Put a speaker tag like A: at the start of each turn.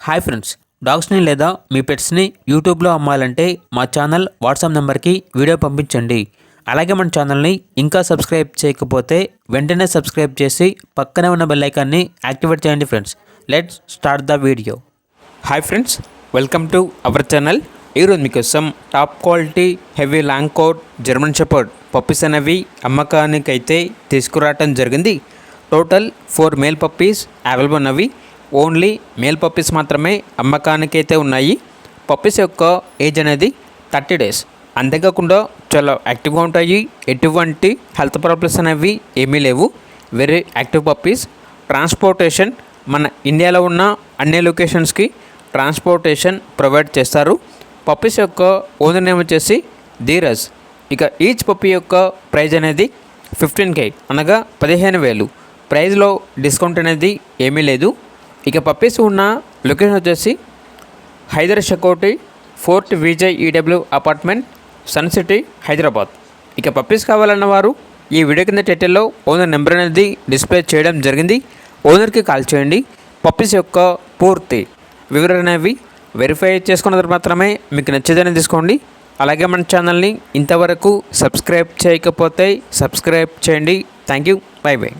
A: Hi friends, డాగ్స్ని లేదా మీ పెట్స్ని యూట్యూబ్లో అమ్మాలంటే మా ఛానల్ వాట్సాప్ నెంబర్కి వీడియో పంపించండి. అలాగే మన ఛానల్ని ఇంకా సబ్స్క్రైబ్ చేయకపోతే వెంటనే సబ్స్క్రైబ్ చేసి పక్కనే ఉన్న బెల్ ఐకాన్ని యాక్టివేట్ చేయండి friends. Let's start the video. Hi friends, welcome to our channel. ఈరోజు మీకోసం top quality heavy long coat German shepherd puppies అనేవి అమ్మకానికైతే తీసుకురావటం జరిగింది. టోటల్ 4 మేల్ పప్పీస్ అవైలబుల్ ఉన్నవి. ఓన్లీ మేల్ పప్పీస్ మాత్రమే అమ్మకానికైతే ఉన్నాయి. పప్పీస్ యొక్క ఏజ్ అనేది 30 డేస్. అంతేకాకుండా చాలా యాక్టివ్గా ఉంటాయి. ఎటువంటి హెల్త్ ప్రాబ్లమ్స్ అనేవి ఏమీ లేవు. Very active puppies. ట్రాన్స్పోర్టేషన్ మన ఇండియాలో ఉన్న అన్ని లొకేషన్స్కి ట్రాన్స్పోర్టేషన్ ప్రొవైడ్ చేస్తారు. పప్పీస్ యొక్క ఓనర్ నేమ్ వచ్చేసి ధీరజ్. ఇక ఈచ్ పప్పీ యొక్క ప్రైజ్ అనేది 15K అనగా 15,000. ప్రైజ్లో డిస్కౌంట్ అనేది ఏమీ లేదు. ఇక పప్పీస్ ఉన్న లొకేషన్ వచ్చేసి Hydershakote 4th Vijay E W apartment, Sun City, Hyderabad. ఇక పప్పీస్ కావాలన్న వారు ఈ వీడియో కింద టైటిల్లో ఓనర్ నెంబర్ అనేది డిస్ప్లే చేయడం జరిగింది. ఓనర్కి కాల్ చేయండి. పప్పీస్ యొక్క పూర్తి వివరణ అనేవి వెరిఫై చేసుకున్న తర్వాత మాత్రమే మీకు నచ్చేదని తీసుకోండి. అలాగే మన ఛానల్ని ఇంతవరకు సబ్స్క్రైబ్ చేయకపోతే సబ్స్క్రైబ్ చేయండి. Thank you. By by.